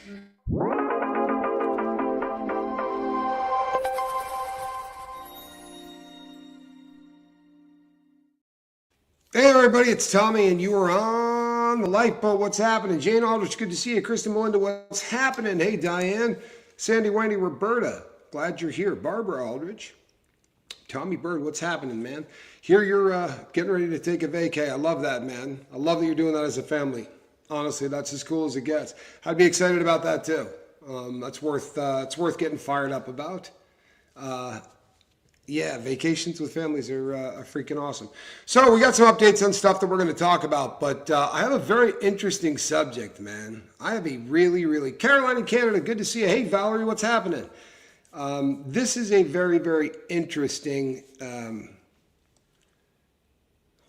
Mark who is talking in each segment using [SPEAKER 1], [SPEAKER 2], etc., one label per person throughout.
[SPEAKER 1] Hey everybody, it's Tommy and you are on the Lifeboat. What's happening? Jane Aldrich, good to see you. Kristen Melinda, what's happening? Hey Diane, Sandy, Wendy, Roberta, glad you're here. Barbara Aldrich, Tommy Bird, what's happening, man? Here you're getting ready to take a vacay. I love that, man. I love that you're doing that as a family. Honestly, that's as cool as it gets. I'd be excited about that too. It's worth getting fired up about. Yeah, vacations with families are freaking awesome. So we got some updates on stuff that we're going to talk about, but I have a very interesting subject, man. I have a really, Caroline in Canada, good to see you. Hey, Valerie, what's happening? This is a very interesting,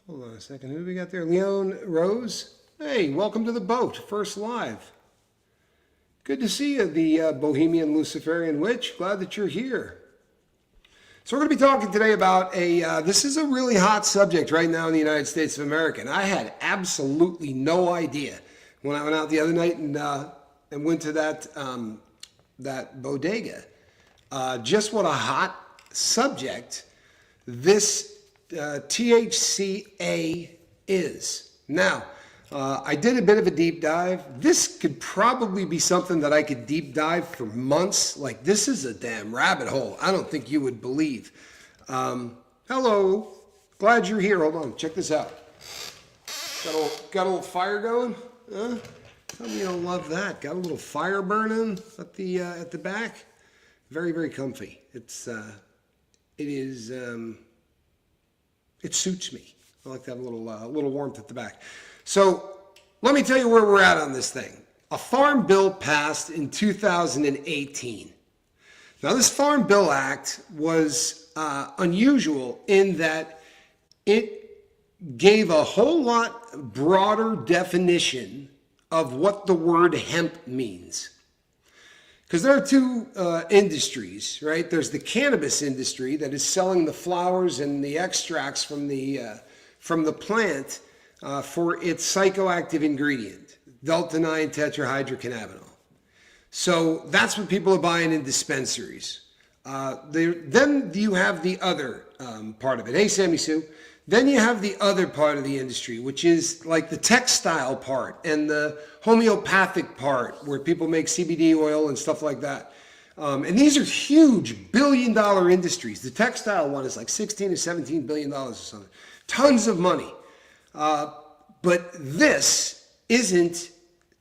[SPEAKER 1] hold on a second, who do we got there? Leon Rose? Hey, welcome to the boat, first live. Good to see you, the Bohemian Luciferian Witch. Glad that you're here. So we're going to be talking today about this is a really hot subject right now in the United States of America. And I had absolutely no idea when I went out the other night and went to that bodega. Just what a hot subject this THCa is. Now, I did a bit of a deep dive. This could probably be something that I could deep dive for months. Like, this is a damn rabbit hole. I don't think you would believe. Hello. Glad you're here. Hold on. Check this out. Got a little fire going? Huh? Tell me you don't love that. Got a little fire burning at the back. Very comfy. It suits me. I like that little warmth at the back. So let me tell you where we're at on this thing. A farm bill passed in 2018. Now this Farm Bill Act was unusual in that it gave a whole lot broader definition of what the word hemp means. Because there are two industries, right? There's the cannabis industry that is selling the flowers and the extracts from the plant for its psychoactive ingredient, delta-9 tetrahydrocannabinol. So that's what people are buying in dispensaries. Then you have the other part of it. Hey, Sammy Sue. Then you have the other part of the industry, which is like the textile part and the homeopathic part, where people make CBD oil and stuff like that. And these are huge billion-dollar industries. The textile one is like $16 to $17 billion or something. Tons of money. But this isn't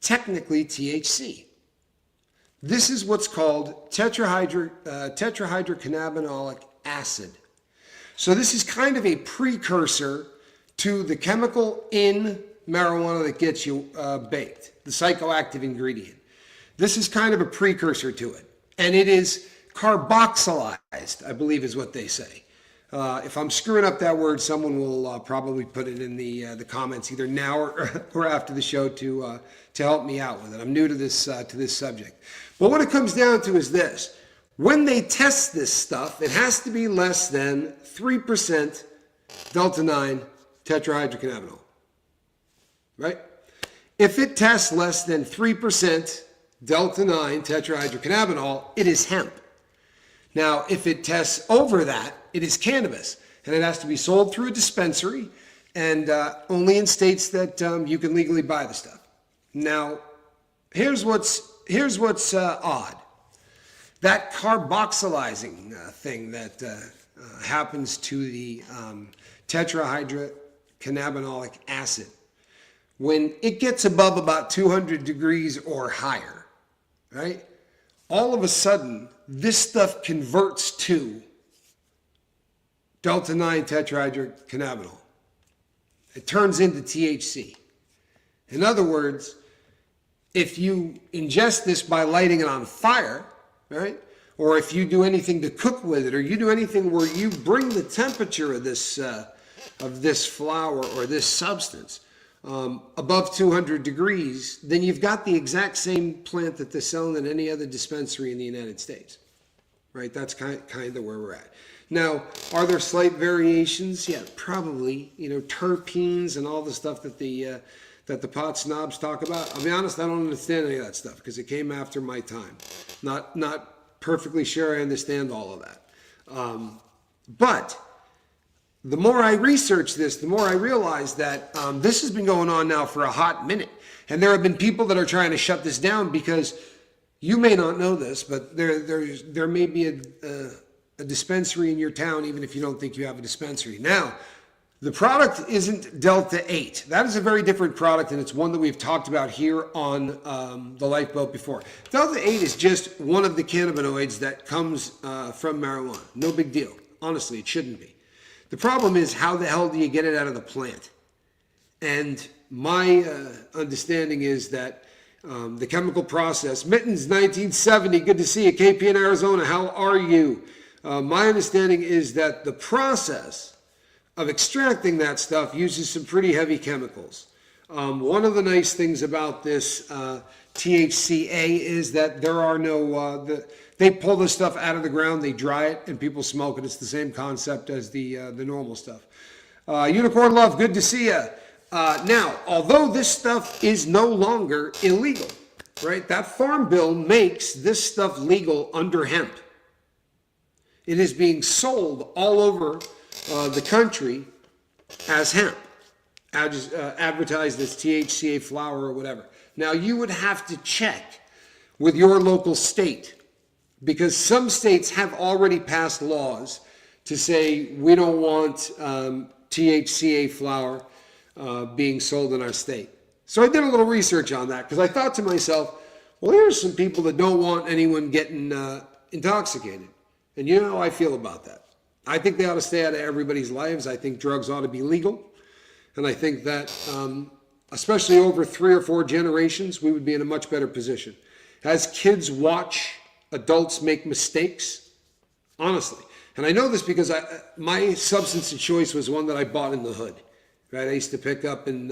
[SPEAKER 1] technically THC. This is what's called tetrahydrocannabinolic acid. So this is kind of a precursor to the chemical in marijuana that gets you baked, the psychoactive ingredient. This is kind of a precursor to it. And it is carboxylized, I believe is what they say. If I'm screwing up that word, someone will probably put it in the comments either now or after the show to help me out with it. I'm new to this subject. But what it comes down to is this. When they test this stuff, it has to be less than 3% delta-9 tetrahydrocannabinol. Right? If it tests less than 3% delta-9 tetrahydrocannabinol, it is hemp. Now, if it tests over that, it is cannabis, and it has to be sold through a dispensary, and only in states that you can legally buy the stuff. Now, here's what's odd. That carboxylizing thing that happens to the tetrahydrocannabinolic acid, when it gets above about 200 degrees or higher, right? All of a sudden, this stuff converts to delta-9 tetrahydrocannabinol. It turns into THC. In other words, if you ingest this by lighting it on fire, right? Or if you do anything to cook with it, or you do anything where you bring the temperature of this flower or this substance above 200 degrees, then you've got the exact same plant that they're selling in any other dispensary in the United States, right? That's kind of where we're at. Now, are there slight variations? Yeah, probably. You know, terpenes and all the stuff that the that the pot snobs talk about. I'll be honest, I don't understand any of that stuff because it came after my time. Not perfectly sure I understand all of that. But the more I research this, the more I realize that this has been going on now for a hot minute. And there have been people that are trying to shut this down because you may not know this, but there may be a dispensary in your town, even if you don't think you have a dispensary. Now, the product isn't Delta 8. That is a very different product, and it's one that we've talked about here on the Lifeboat before. Delta 8 is just one of the cannabinoids that comes from marijuana. No big deal. Honestly, it shouldn't be. The problem is, how the hell do you get it out of the plant? And my understanding is that the chemical process, Mittens 1970, good to see you, KP in Arizona, how are you? My understanding is that the process of extracting that stuff uses some pretty heavy chemicals. One of the nice things about this THCa is that there are no, they pull this stuff out of the ground, they dry it, and people smoke it. It's the same concept as the normal stuff. Unicorn Love, good to see you. Now, although this stuff is no longer illegal, right? That farm bill makes this stuff legal under hemp. It is being sold all over the country as hemp, advertised as THCa flower or whatever. Now, you would have to check with your local state because some states have already passed laws to say we don't want THCa flower being sold in our state. So I did a little research on that because I thought to myself, well, here's some people that don't want anyone getting intoxicated. And you know how I feel about that. I think they ought to stay out of everybody's lives. I think drugs ought to be legal. And I think that, especially over 3 or 4 generations, we would be in a much better position. As kids watch adults make mistakes, honestly. And I know this because my substance of choice was one that I bought in the hood. Right? I used to pick up in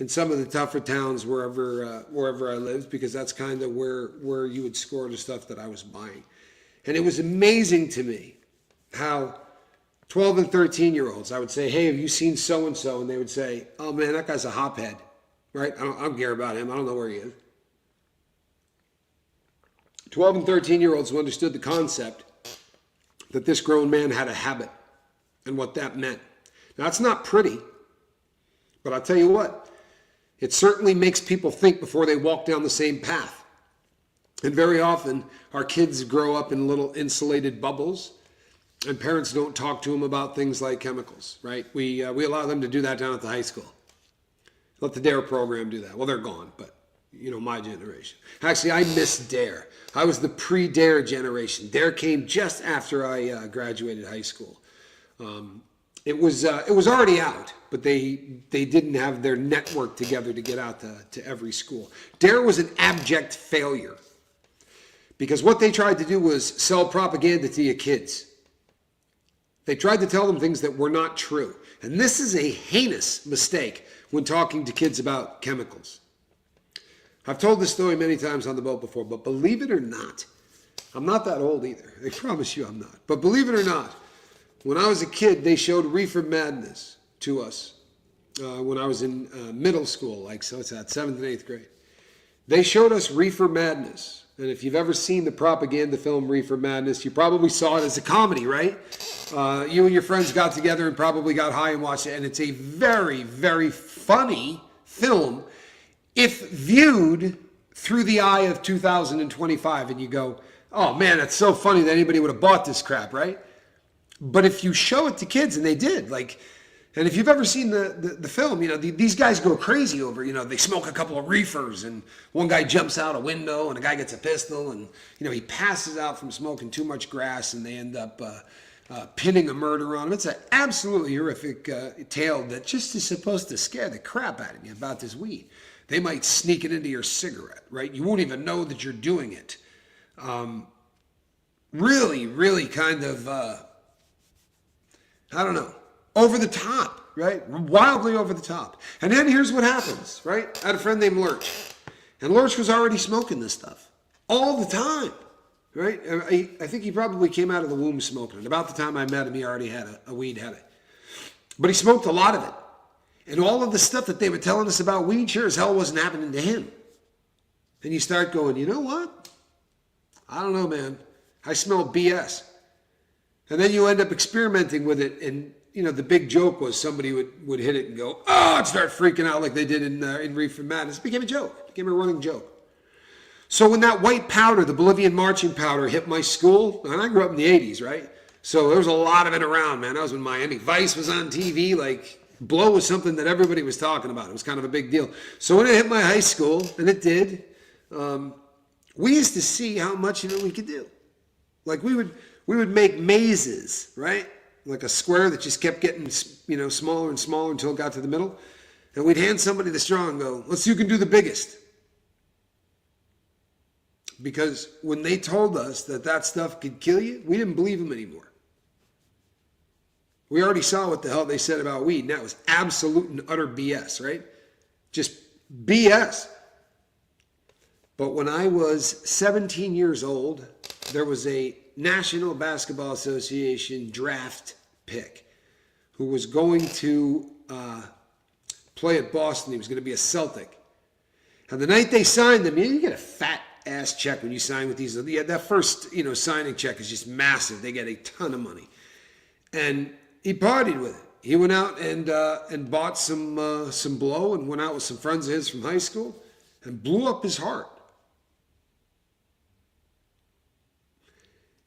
[SPEAKER 1] some of the tougher towns wherever I lived because that's kind of where you would score the stuff that I was buying. And it was amazing to me how 12 and 13-year-olds, I would say, hey, have you seen so-and-so? And they would say, oh, man, that guy's a hophead, right? I don't care about him. I don't know where he is. 12 and 13-year-olds who understood the concept that this grown man had a habit and what that meant. Now, it's not pretty, but I'll tell you what, it certainly makes people think before they walk down the same path. And very often, our kids grow up in little insulated bubbles, and parents don't talk to them about things like chemicals, right? We allow them to do that down at the high school. Let the DARE program do that. Well, they're gone, but, you know, my generation. Actually, I missed DARE. I was the pre-DARE generation. DARE came just after I graduated high school. It was already out, but they didn't have their network together to get out to every school. DARE was an abject failure because what they tried to do was sell propaganda to your kids. They tried to tell them things that were not true. And this is a heinous mistake when talking to kids about chemicals. I've told this story many times on the boat before, but believe it or not, I'm not that old either. I promise you I'm not. But believe it or not, when I was a kid, they showed Reefer Madness to us when I was in middle school, like, so it's at 7th and 8th grade. They showed us Reefer Madness. And if you've ever seen the propaganda film Reefer Madness, you probably saw it as a comedy, right? You and your friends got together and probably got high and watched it. And it's a very, very funny film if viewed through the eye of 2025. And you go, oh man, that's so funny that anybody would have bought this crap, right? But if you show it to kids, and they did, like, and if you've ever seen the film, you know, these guys go crazy over, you know, they smoke a couple of reefers and one guy jumps out a window and a guy gets a pistol and, you know, he passes out from smoking too much grass and they end up pinning a murder on him. It's an absolutely horrific tale that just is supposed to scare the crap out of you about this weed. They might sneak it into your cigarette, right? You won't even know that you're doing it. Really, really kind of, I don't know, over the top, right? Wildly over the top. And then here's what happens, right? I had a friend named Lurch. And Lurch was already smoking this stuff all the time, right? I think he probably came out of the womb smoking it. About the time I met him, he already had a weed habit. But he smoked a lot of it. And all of the stuff that they were telling us about weed sure as hell wasn't happening to him. And you start going, you know what? I don't know, man. I smell BS. And then you end up experimenting with it. And, you know, the big joke was somebody would hit it and go, oh, and start freaking out like they did in Reefer Madness. It became a joke. It became a running joke. So when that white powder, the Bolivian marching powder, hit my school, and I grew up in the 80s, right? So there was a lot of it around, man. I was in Miami. Vice was on TV. Like, blow was something that everybody was talking about. It was kind of a big deal. So when it hit my high school, and it did, we used to see how much we could do. Like we would make mazes, right? Like a square that just kept getting smaller and smaller until it got to the middle. And we'd hand somebody the straw and go, let's see who can do the biggest. Because when they told us that stuff could kill you, we didn't believe them anymore. We already saw what the hell they said about weed, and that was absolute and utter BS, right? Just BS. But when I was 17 years old, there was a National Basketball Association draft pick who was going to play at Boston. He was going to be a Celtic. And the night they signed him, you get a fat ass check when you sign with these. That first signing check is just massive. They get a ton of money. And he partied with it. He went out and bought some blow and went out with some friends of his from high school and blew up his heart.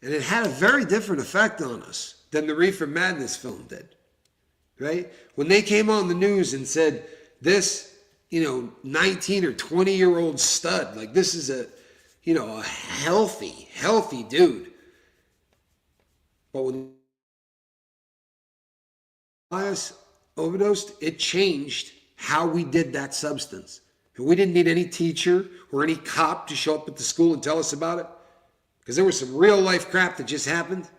[SPEAKER 1] And it had a very different effect on us than the Reefer Madness film did, right? When they came on the news and said, this, 19 or 20-year-old stud, like this is a healthy dude. But when Elias overdosed, it changed how we did that substance. And we didn't need any teacher or any cop to show up at the school and tell us about it. Because there was some real life crap that just happened.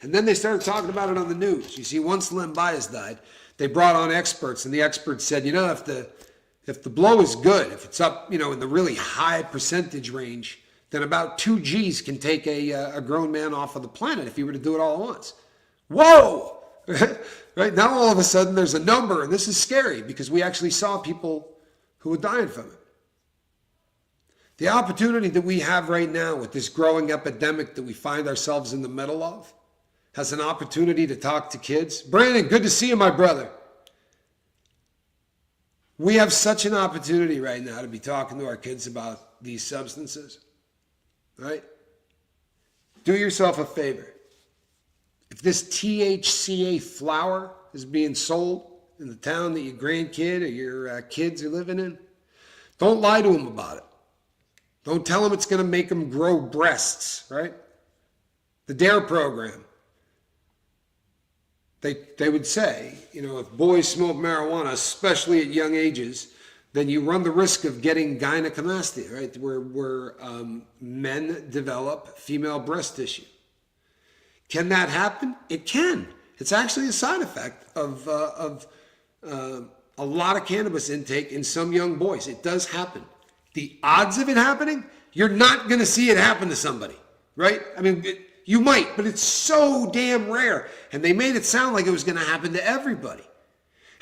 [SPEAKER 1] And then they started talking about it on the news. You see, once Len Bias died, they brought on experts, and the experts said, if the blow is good, if it's up, in the really high percentage range, then about 2 G's can take a grown man off of the planet if he were to do it all at once. Whoa! Right now, all of a sudden, there's a number, and this is scary because we actually saw people who were dying from it. The opportunity that we have right now with this growing epidemic that we find ourselves in the middle of has an opportunity to talk to kids. Brandon, good to see you, my brother. We have such an opportunity right now to be talking to our kids about these substances, right? Do yourself a favor. If this THCa flower is being sold in the town that your grandkid or your kids are living in, don't lie to them about it. Don't tell them it's going to make them grow breasts, right? The DARE program. They would say, if boys smoke marijuana, especially at young ages, then you run the risk of getting gynecomastia, right? Where men develop female breast tissue. Can that happen? It can. It's actually a side effect of a lot of cannabis intake in some young boys. It does happen. The odds of it happening, you're not going to see it happen to somebody, right? I mean, you might, but it's so damn rare. And they made it sound like it was going to happen to everybody.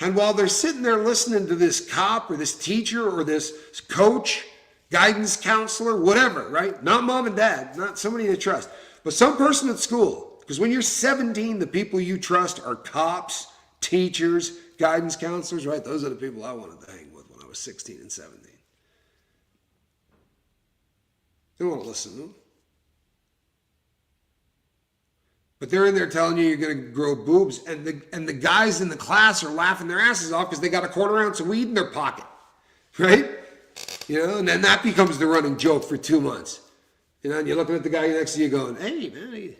[SPEAKER 1] And while they're sitting there listening to this cop or this teacher or this coach, guidance counselor, whatever, right? Not mom and dad, not somebody you trust, but some person at school. Because when you're 17, the people you trust are cops, teachers, guidance counselors, right? Those are the people I wanted to hang with when I was 16 and 17. They don't want to listen to them. But they're in there telling you you're going to grow boobs, and the guys in the class are laughing their asses off because they got a quarter-ounce of weed in their pocket, right? And then that becomes the running joke for 2 months. And you're looking at the guy next to you going, hey, man, you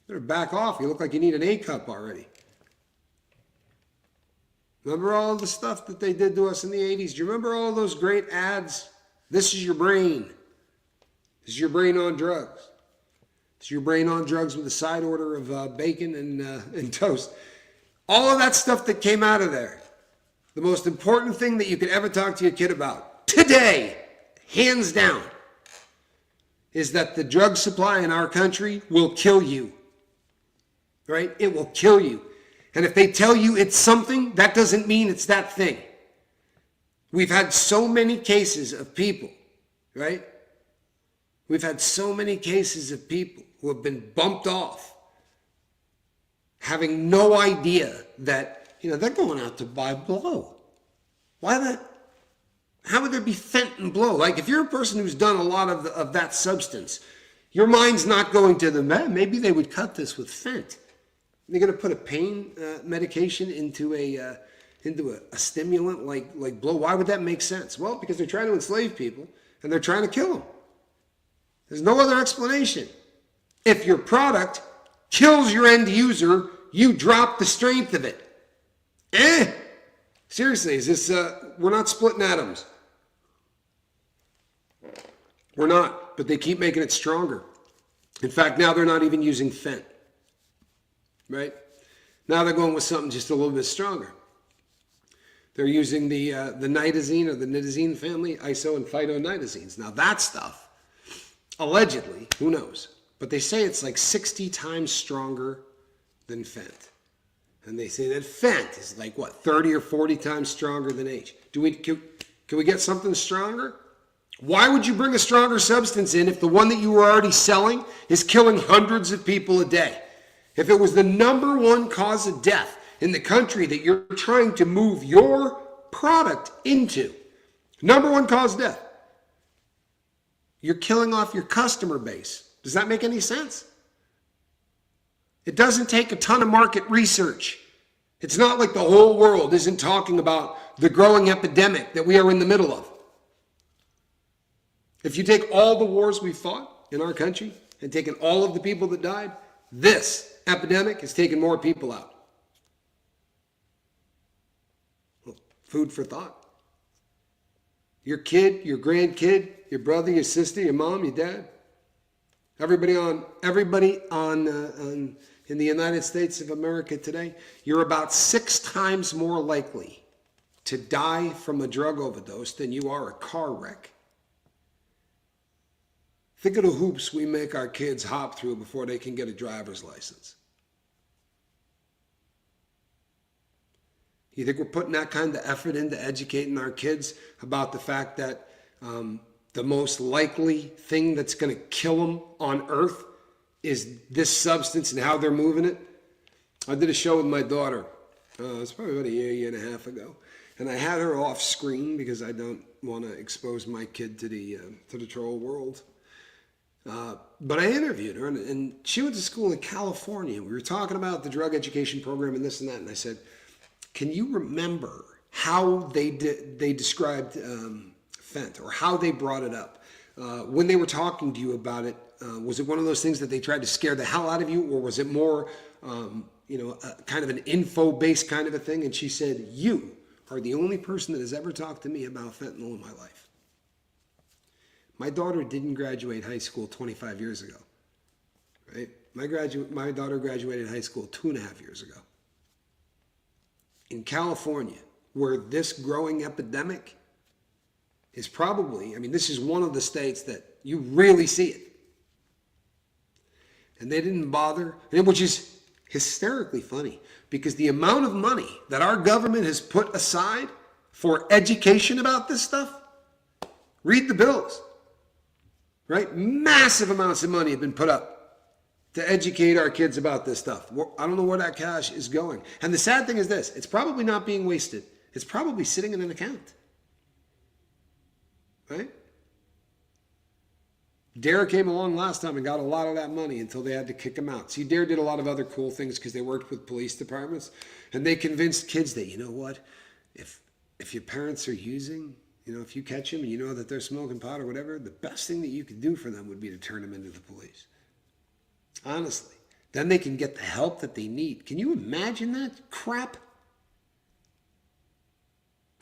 [SPEAKER 1] better back off. You look like you need an A cup already. Remember all the stuff that they did to us in the 80s? Do you remember all those great ads? This is your brain. This is your brain on drugs. It's your brain on drugs with a side order of bacon and toast. All of that stuff that came out of there. The most important thing that you could ever talk to your kid about today, hands down, is that the drug supply in our country will kill you. Right? It will kill you. And if they tell you it's something, that doesn't mean it's that thing. We've had so many cases of people, right? We've had so many cases of people who have been bumped off, having no idea that, they're going out to buy blow. Why that? How would there be fent and blow? Like, if you're a person who's done a lot of that substance, your mind's not going to maybe they would cut this with fent. They're going to put a pain medication into a stimulant like blow. Why would that make sense? Well, because they're trying to enslave people and they're trying to kill them. There's no other explanation. If your product kills your end user, you drop the strength of it. Seriously, is this, we're not splitting atoms. We're not, but they keep making it stronger. In fact, now they're not even using fent, right? Now they're going with something just a little bit stronger. They're using the nitazene or the nitazene family, iso and phytonitazines. Now that stuff, allegedly, who knows? But they say it's like 60 times stronger than fent. And they say that fent is like, 30 or 40 times stronger than H. Can we get something stronger? Why would you bring a stronger substance in if the one that you were already selling is killing hundreds of people a day? If it was the number one cause of death in the country that you're trying to move your product into, number one cause of death, you're killing off your customer base. Does that make any sense? It doesn't take a ton of market research. It's not like the whole world isn't talking about the growing epidemic that we are in the middle of. If you take all the wars we fought in our country and taken all of the people that died, this epidemic has taken more people out. Well, food for thought. Your kid, your grandkid, your brother, your sister, your mom, your dad, everybody in the United States of America today, you're about 6 times more likely to die from a drug overdose than you are a car wreck. Think of the hoops we make our kids hop through before they can get a driver's license. You think we're putting that kind of effort into educating our kids about the fact that the most likely thing that's going to kill them on earth is this substance and how they're moving it? I did a show with my daughter. It's probably about a year and a half ago. And I had her off screen because I don't want to expose my kid to the troll world. But I interviewed her, and she went to school in California. We were talking about the drug education program and this and that. And I said, can you remember how they described fent, or how they brought it up? When they were talking to you about it, was it one of those things that they tried to scare the hell out of you, or was it more, kind of an info-based kind of a thing? And she said, you are the only person that has ever talked to me about fentanyl in my life. My daughter didn't graduate high school 25 years ago, right? My daughter graduated high school 2.5 years ago. In California, where this growing epidemic is probably, this is one of the states that you really see it. And they didn't bother, which is hysterically funny, because the amount of money that our government has put aside for education about this stuff, read the bills, right? Massive amounts of money have been put up to educate our kids about this stuff. I don't know where that cash is going. And the sad thing is this, it's probably not being wasted. It's probably sitting in an account, right? Dare came along last time and got a lot of that money until they had to kick him out. See, Dare did a lot of other cool things because they worked with police departments, and they convinced kids that, you know what, if your parents are using, if you catch them and you know that they're smoking pot or whatever, the best thing that you could do for them would be to turn them into the police. Honestly. Then they can get the help that they need. Can you imagine that crap?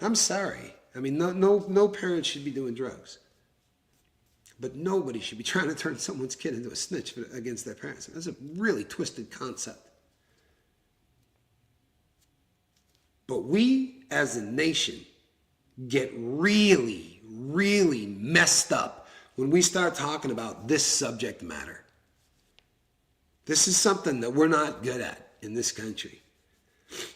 [SPEAKER 1] I'm sorry. No parent should be doing drugs. But nobody should be trying to turn someone's kid into a snitch against their parents. That's a really twisted concept. But we, as a nation, get really, really messed up when we start talking about this subject matter. This is something that we're not good at in this country.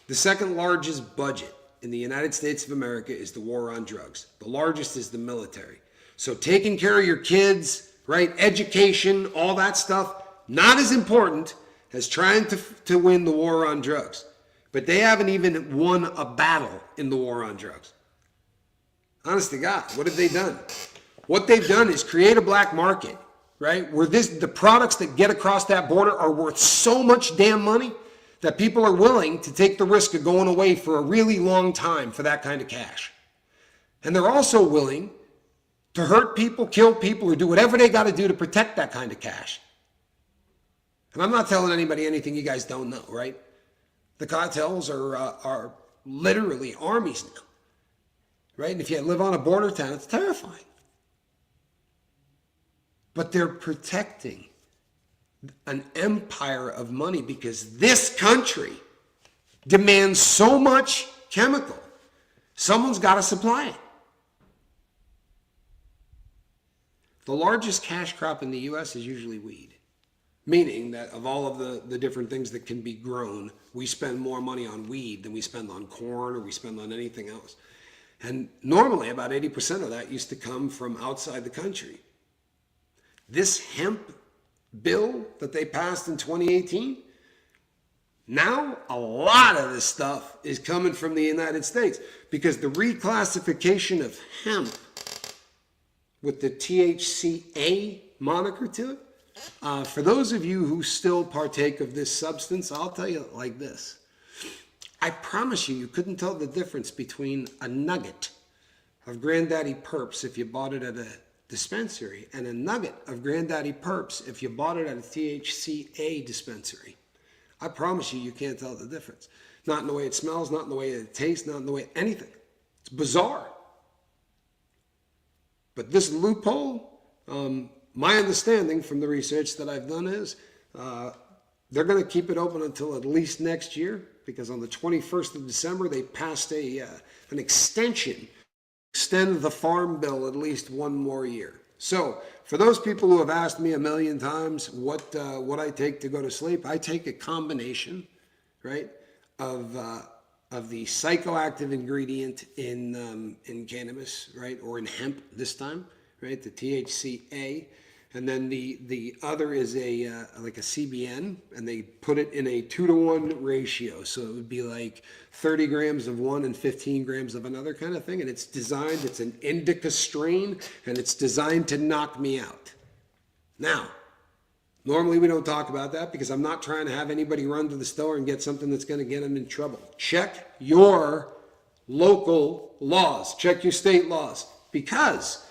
[SPEAKER 1] The second largest budget in the United States of America is the war on drugs. The largest is the military. So taking care of your kids, right, education, all that stuff, not as important as trying to win the war on drugs. But they haven't even won a battle in the war on drugs. Honest to God, what have they done? What they've done is create a black market, right? Where the products that get across that border are worth so much damn money that people are willing to take the risk of going away for a really long time for that kind of cash. And they're also willing to hurt people, kill people, or do whatever they got to do to protect that kind of cash. And I'm not telling anybody anything you guys don't know, right? The cartels are literally armies now, right? And if you live on a border town, it's terrifying. But they're protecting an empire of money because this country demands so much chemical. Someone's got to supply it. The largest cash crop in the U.S. is usually weed, meaning that of all of the different things that can be grown, we spend more money on weed than we spend on corn or we spend on anything else. And normally about 80% of that used to come from outside the country. This hemp bill that they passed in 2018, now a lot of this stuff is coming from the United States because the reclassification of hemp with the THCa moniker to it, for those of you who still partake of this substance, I'll tell you like this. I promise you couldn't tell the difference between a nugget of Granddaddy Perps if you bought it at a dispensary and a nugget of Granddaddy Perps if you bought it at a THCa dispensary. I promise you can't tell the difference. Not in the way it smells, not in the way it tastes, not in the way anything. It's bizarre. But this loophole, my understanding from the research that I've done is they're going to keep it open until at least next year because on the 21st of December they passed an extension, extend the farm bill at least one more year. So for those people who have asked me a million times what I take to go to sleep, I take a combination, right, of the psychoactive ingredient in cannabis, right, or in hemp this time, right, the THCa, and then the other is like a CBN, and they put it in a 2-to-1 ratio, so it would be like 30 grams of one and 15 grams of another kind of thing, and it's an indica strain, and it's designed to knock me out. Now, normally we don't talk about that because I'm not trying to have anybody run to the store and get something that's going to get them in trouble. Check your local laws. Check your state laws because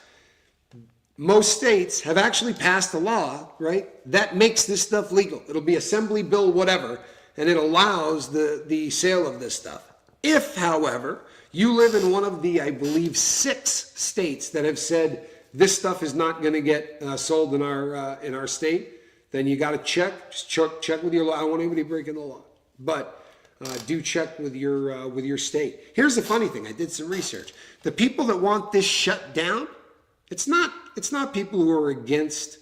[SPEAKER 1] most states have actually passed a law, right, that makes this stuff legal. It'll be Assembly Bill whatever, and it allows the sale of this stuff. If, however, you live in one of the, I believe, 6 states that have said this stuff is not going to get sold in our state, then you got to check with your law. I don't want anybody breaking the law, but do check with your state. Here's the funny thing. I did some research. The people that want this shut down, it's not people who are against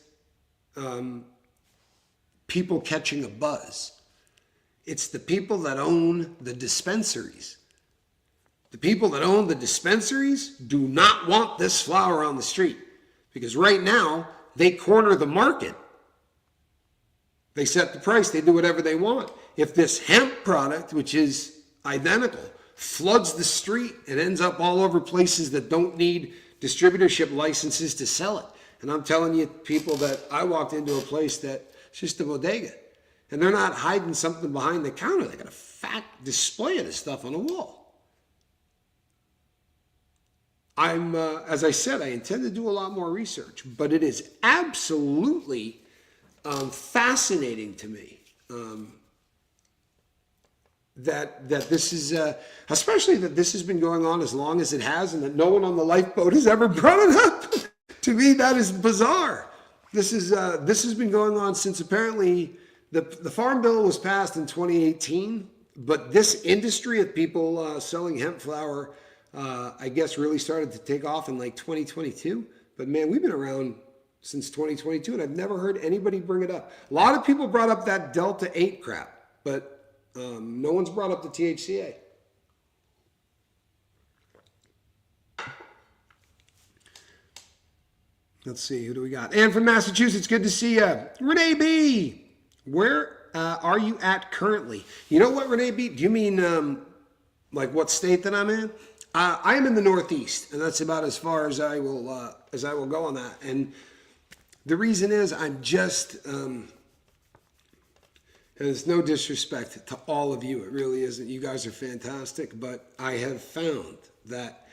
[SPEAKER 1] people catching a buzz. It's the people that own the dispensaries. The people that own the dispensaries do not want this flower on the street because right now they corner the market. They set the price. They do whatever they want. If this hemp product, which is identical, floods the street and ends up all over places that don't need distributorship licenses to sell it. And I'm telling you, people, that I walked into a place that's just a bodega, and they're not hiding something behind the counter. They got a fat display of this stuff on the wall. As I said, I intend to do a lot more research, but it is absolutely fascinating to me that this is, especially that this has been going on as long as it has, and that no one on the lifeboat has ever brought it up. To me, that is bizarre. This has been going on since apparently the Farm Bill was passed in 2018, but this industry of people selling hemp flower, I guess, really started to take off in like 2022. But man, we've been around since 2022, and I've never heard anybody bring it up. A lot of people brought up that Delta 8 crap, but No one's brought up the THCa. Let's see, who do we got? Ann from Massachusetts, good to see you. Renee B, where are you at currently? You know what, Renee B? Do you mean like what state that I'm in? I am in the Northeast, and that's about as far as I will go on that. And the reason is I'm just, and it's no disrespect to all of you, it really isn't. You guys are fantastic, but I have found that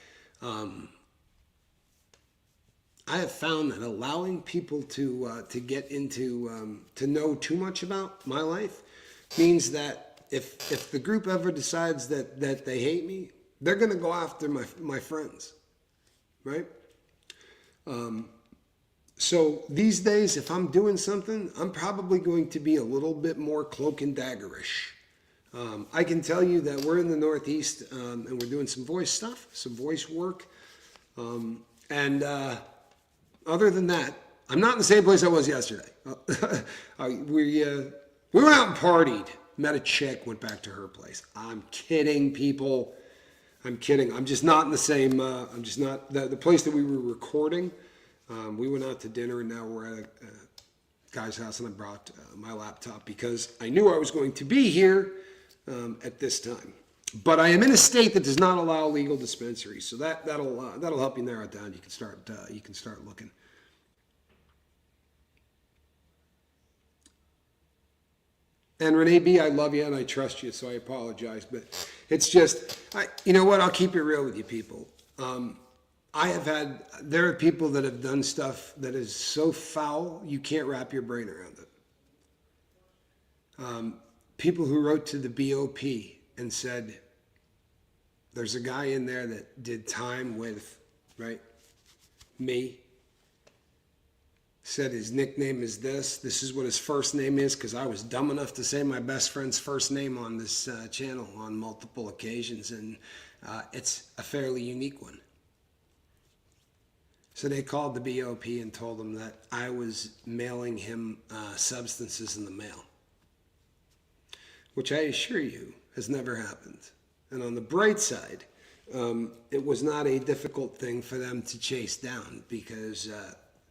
[SPEAKER 1] allowing people to get into to know too much about my life means that if the group ever decides that they hate me, they're going to go after my friends, right? So these days, if I'm doing something, I'm probably going to be a little bit more cloak and daggerish. I can tell you that we're in the Northeast and we're doing some voice stuff, some voice work, and other than that, I'm not in the same place I was yesterday. We went out and partied, met a chick, went back to her place. I'm kidding, people. I'm kidding. I'm just not in the same, I'm just not, the place that we were recording, we went out to dinner and now we're at a guy's house and I brought my laptop because I knew I was going to be here at this time. But I am in a state that does not allow legal dispensaries, so that'll help you narrow it down. You can start looking. And Renee B, I love you and I trust you, so I apologize, but it's just, you know what? I'll keep it real with you people. There are people that have done stuff that is so foul you can't wrap your brain around it. People who wrote to the BOP and said, there's a guy in there that did time with, right, me, said his nickname is this is what his first name is, because I was dumb enough to say my best friend's first name on this channel on multiple occasions, and it's a fairly unique one. So they called the BOP and told him that I was mailing him substances in the mail, which I assure you has never happened. And on the bright side, it was not a difficult thing for them to chase down because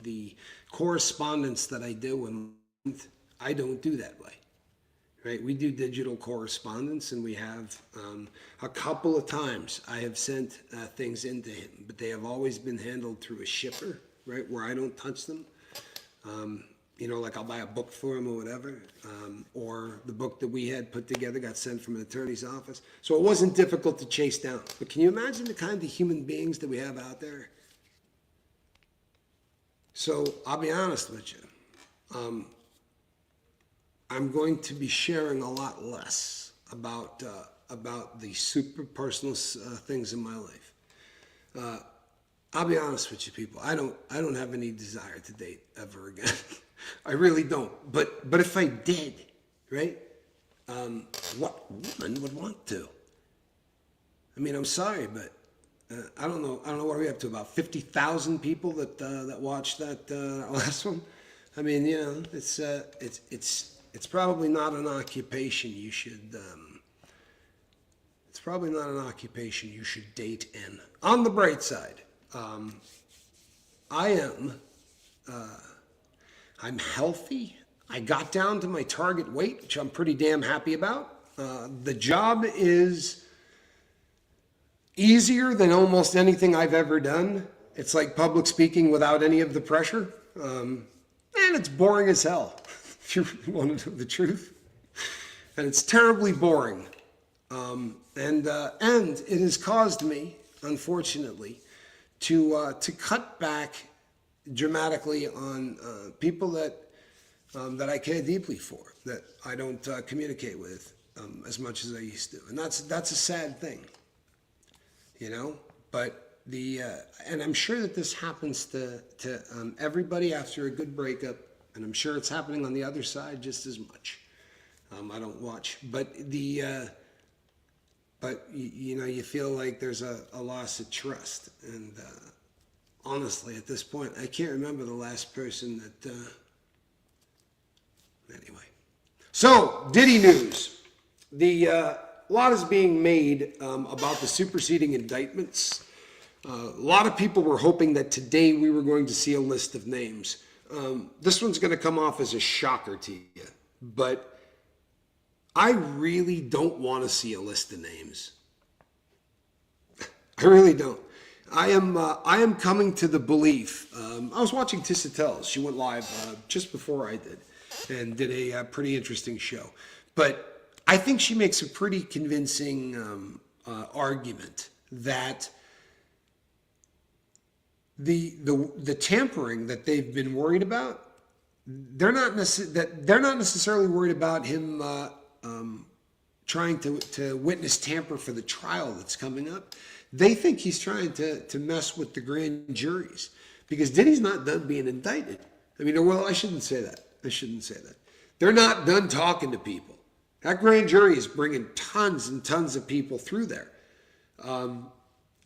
[SPEAKER 1] the correspondence that I do, and I don't do that way, right? We do digital correspondence, and we have a couple of times I have sent things into him, but they have always been handled through a shipper, right, where I don't touch them. You know, like I'll buy a book for him or whatever, or the book that we had put together got sent from an attorney's office. So it wasn't difficult to chase down. But can you imagine the kind of human beings that we have out there? So I'll be honest with you. I'm going to be sharing a lot less about the super personal things in my life. I'll be honest with you, people. I don't have any desire to date ever again. I really don't. But if I did, right? What woman would want to? I mean, I'm sorry, but I don't know. I don't know what we're up to. About 50,000 people that watched that last one. I mean, you know, it's probably not an occupation you should. It's probably not an occupation you should date in. On the bright side, I'm healthy. I got down to my target weight, which I'm pretty damn happy about. The job is easier than almost anything I've ever done. It's like public speaking without any of the pressure. And it's boring as hell, if you want to know the truth. And it's terribly boring. And it has caused me, unfortunately, to cut back dramatically on people that I care deeply for, that I don't communicate with as much as I used to, and that's a sad thing, you know. But and I'm sure that this happens to everybody after a good breakup, and I'm sure it's happening on the other side just as much. I don't watch, but you know, you feel like there's a loss of trust, and honestly, at this point, I can't remember the last person that. Anyway, so Diddy news. A lot is being made about the superseding indictments. A lot of people were hoping that today we were going to see a list of names. This one's going to come off as a shocker to you, but I really don't want to see a list of names. I really don't. I am coming to the belief. I was watching Tissa Tells. She went live just before I did, and did a pretty interesting show. But I think she makes a pretty convincing argument that the tampering that they've been worried about, they're not necessarily worried about him trying to witness tamper for the trial that's coming up. They think he's trying to mess with the grand juries, because Diddy's not done being indicted. I mean, well, I shouldn't say that. They're not done talking to people. That grand jury is bringing tons and tons of people through there.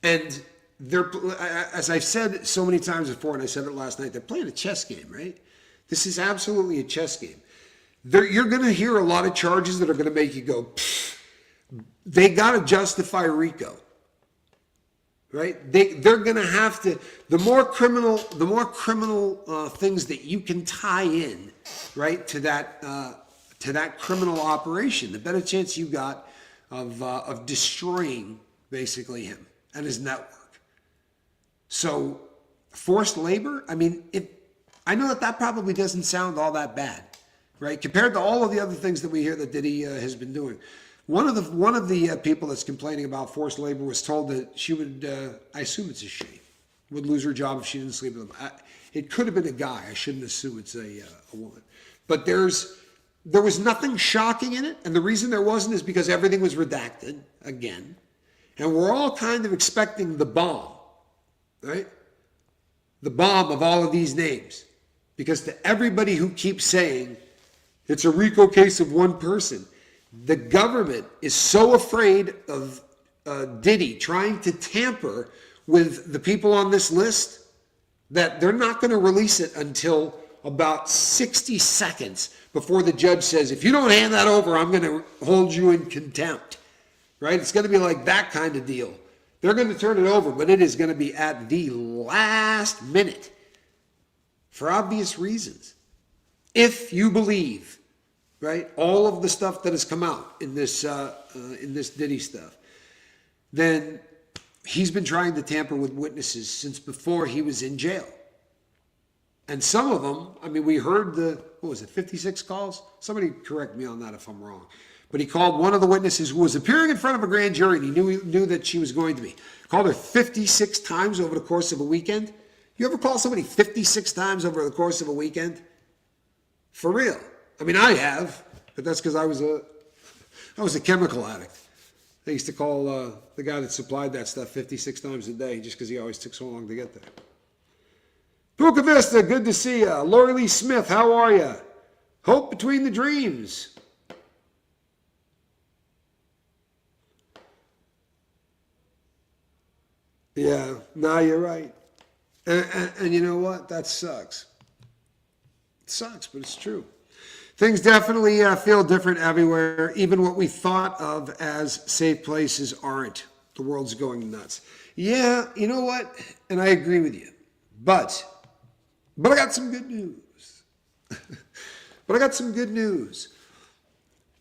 [SPEAKER 1] And they're, as I've said so many times before, and I said it last night, they're playing a chess game, right? This is absolutely a chess game. You're going to hear a lot of charges that are going to make you go, pfft. They got to justify RICO. Right? They're going to have to, the more criminal things that you can tie in, right, to that criminal operation, the better chance you got of destroying basically him and his network. So forced labor, I mean, I know that probably doesn't sound all that bad, right? Compared to all of the other things that we hear that Diddy has been doing. One of the people that's complaining about forced labor was told that she would, I assume it's a she, would lose her job if she didn't sleep with him. It could have been a guy. I shouldn't assume it's a woman. But there was nothing shocking in it, and the reason there wasn't is because everything was redacted again, and we're all kind of expecting the bomb, right? The bomb of all of these names, because to everybody who keeps saying it's a RICO case of one person, the government is so afraid of Diddy trying to tamper with the people on this list that they're not going to release it until about 60 seconds before the judge says, if you don't hand that over, I'm going to hold you in contempt. Right? It's going to be like that kind of deal. They're going to turn it over, but it is going to be at the last minute for obvious reasons. If you believe, right, all of the stuff that has come out in this Diddy stuff, then he's been trying to tamper with witnesses since before he was in jail. And some of them, I mean, we heard 56 calls? Somebody correct me on that if I'm wrong. But he called one of the witnesses who was appearing in front of a grand jury, and he knew that she was going to be. Called her 56 times over the course of a weekend. You ever call somebody 56 times over the course of a weekend? For real. I mean, I have, but that's because I was a chemical addict. I used to call the guy that supplied that stuff 56 times a day just because he always took so long to get there. Puka Vista, good to see you. Lori Lee Smith, how are you? Hope between the dreams. Yeah, no, you're right. And you know what? That sucks. It sucks, but it's true. Things definitely feel different everywhere. Even what we thought of as safe places aren't. The world's going nuts. Yeah, you know what? And I agree with you. But I got some good news.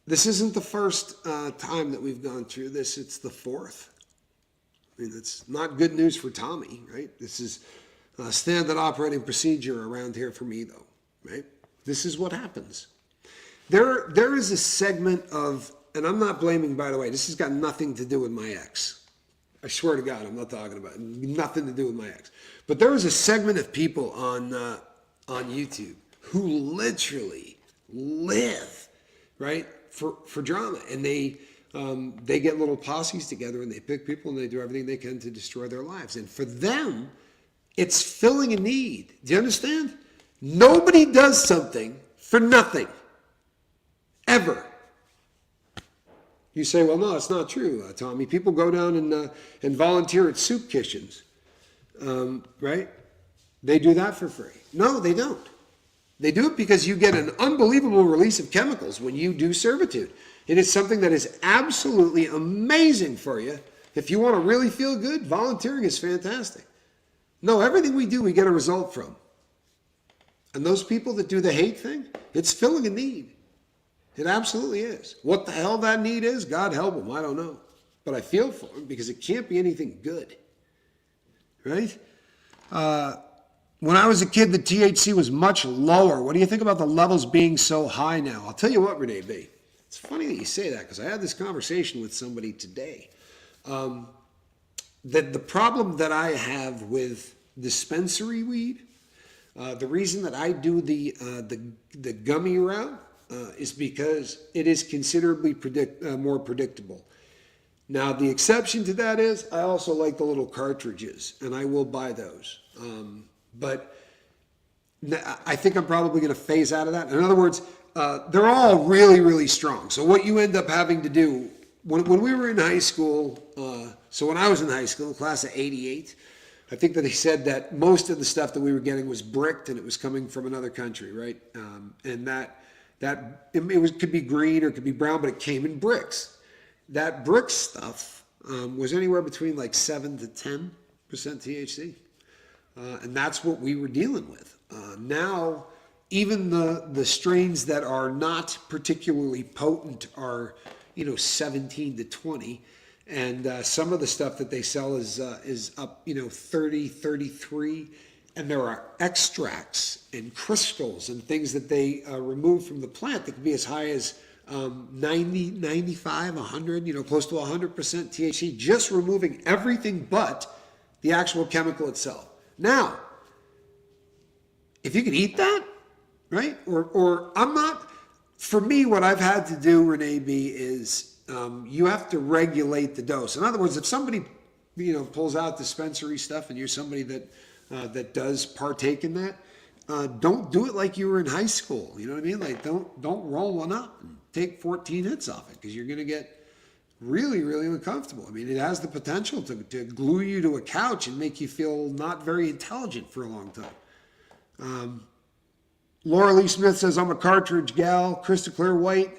[SPEAKER 1] This isn't the first time that we've gone through this. It's the fourth. I mean, it's not good news for Tommy, right? This is a standard operating procedure around here for me, though, right? This is what happens. There is a segment of, and I'm not blaming, by the way, this has got nothing to do with my ex. I swear to God, I'm not talking about it. Nothing to do with my ex. But there is a segment of people on YouTube who literally live, right, for drama. And they get little posses together and they pick people and they do everything they can to destroy their lives. And for them, it's filling a need. Do you understand? Nobody does something for nothing. Ever. You say, well, no, it's not true, Tommy. People go down and volunteer at soup kitchens, right? They do that for free. No, they don't. They do it because you get an unbelievable release of chemicals when you do servitude. It is something that is absolutely amazing for you. If you want to really feel good, volunteering is fantastic. No, everything we do, we get a result from. And those people that do the hate thing, it's filling a need. It absolutely is. What the hell that need is, God help them, I don't know. But I feel for them because it can't be anything good. Right? When I was a kid, the THC was much lower. What do you think about the levels being so high now? I'll tell you what, Renee B. It's funny that you say that because I had this conversation with somebody today. The problem that I have with dispensary weed, the reason that I do the gummy route is because it is considerably more predictable. Now, the exception to that is I also like the little cartridges, and I will buy those. But I think I'm probably going to phase out of that. In other words, they're all really, really strong. So what you end up having to do, when we were in high school, so when I was in high school, class of 88, I think that they said that most of the stuff that we were getting was bricked and it was coming from another country, right? And could be green or it could be brown, but it came in bricks. That brick stuff was anywhere between like 7 to 10% THC. And that's what we were dealing with. Now, even the strains that are not particularly potent are, 17 to 20. And some of the stuff that they sell is up, 30, 33. And there are extracts and crystals and things that they remove from the plant that can be as high as 90, 95, 100, close to 100% THC, just removing everything but the actual chemical itself. Now, if you can eat that, right? Or I'm not, for me, what I've had to do, Renee B, is you have to regulate the dose. In other words, if somebody, pulls out dispensary stuff and you're somebody that does partake in that, don't do it like you were in high school. You know what I mean? Like, don't roll one up and take 14 hits off it because you're going to get really, really uncomfortable. I mean, it has the potential to glue you to a couch and make you feel not very intelligent for a long time. Laura Lee Smith says, I'm a cartridge gal. Crystal Clear White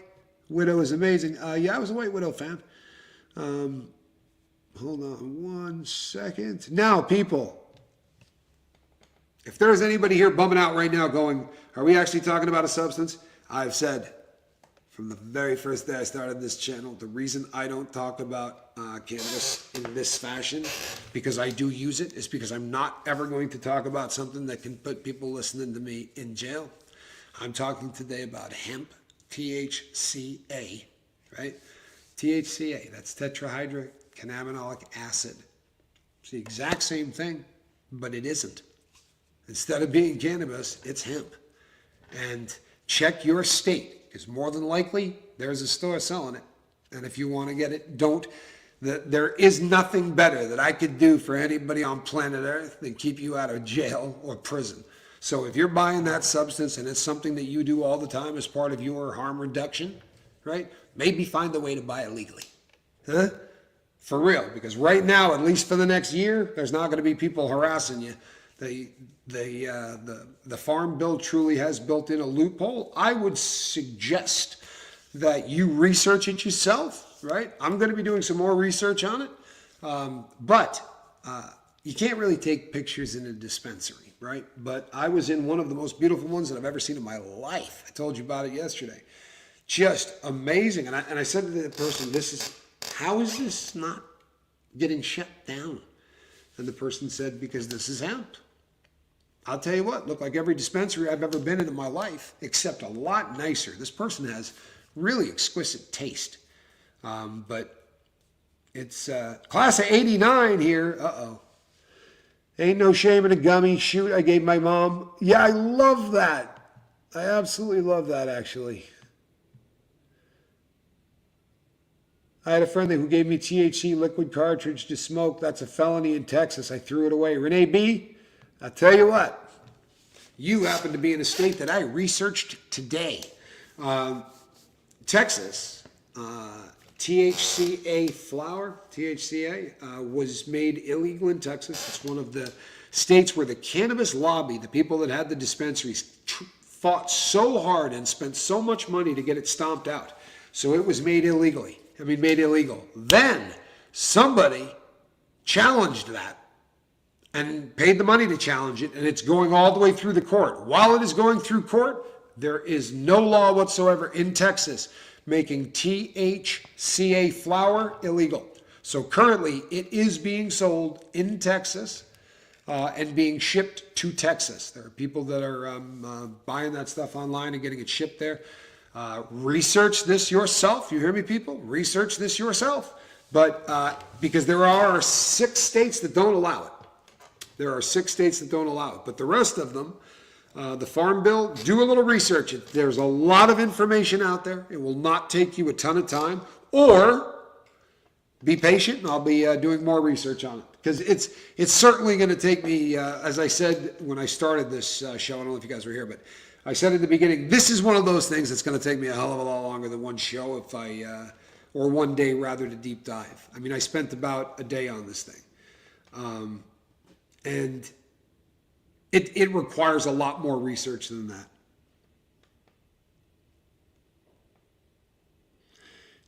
[SPEAKER 1] Widow is amazing. Yeah, I was a White Widow fan. Hold on one second. Now, people, if there's anybody here bumming out right now going, are we actually talking about a substance? I've said from the very first day I started this channel, the reason I don't talk about cannabis in this fashion, because I do use it, is because I'm not ever going to talk about something that can put people listening to me in jail. I'm talking today about hemp, THCa, right? THCa, that's tetrahydrocannabinolic acid. It's the exact same thing, but it isn't. Instead of being cannabis, it's hemp. And check your state, because more than likely, there's a store selling it. And if you want to get it, don't. There is nothing better that I could do for anybody on planet Earth than keep you out of jail or prison. So if you're buying that substance and it's something that you do all the time as part of your harm reduction, right, maybe find a way to buy it legally. Huh? For real, because right now, at least for the next year, there's not going to be people harassing you. The Farm Bill truly has built in a loophole. I would suggest that you research it yourself, right? I'm going to be doing some more research on it. But you can't really take pictures in a dispensary, right? But I was in one of the most beautiful ones that I've ever seen in my life. I told you about it yesterday. Just amazing. And I said to the person, how is this not getting shut down? And the person said, because this is hemp. I'll tell you what, looked like every dispensary I've ever been in my life, except a lot nicer. This person has really exquisite taste. But it's class of 89 here. Uh-oh. Ain't no shame in a gummy. Shoot, I gave my mom. Yeah, I love that. I absolutely love that, actually. I had a friend who gave me THC liquid cartridge to smoke. That's a felony in Texas. I threw it away. Renee B., I'll tell you what. You happen to be in a state that I researched today. Texas, THCa flower, THCa, was made illegal in Texas. It's one of the states where the cannabis lobby, the people that had the dispensaries, fought so hard and spent so much money to get it stomped out. So it was made illegal. Then somebody challenged that and paid the money to challenge it, and it's going all the way through the court. While it is going through court, there is no law whatsoever in Texas making THCa flower illegal. So currently, it is being sold in Texas and being shipped to Texas. There are people that are buying that stuff online and getting it shipped there. Research this yourself. You hear me, people? Research this yourself. But because there are 6 states that don't allow it. There are 6 states that don't allow it. But the rest of them, the Farm Bill, do a little research. There's a lot of information out there. It will not take you a ton of time. Or be patient, and I'll be doing more research on it. Because it's certainly going to take me, as I said when I started this show, I don't know if you guys were here, but I said in the beginning, this is one of those things that's going to take me a hell of a lot longer than one show or one day rather to deep dive. I mean, I spent about a day on this thing. And it requires a lot more research than that.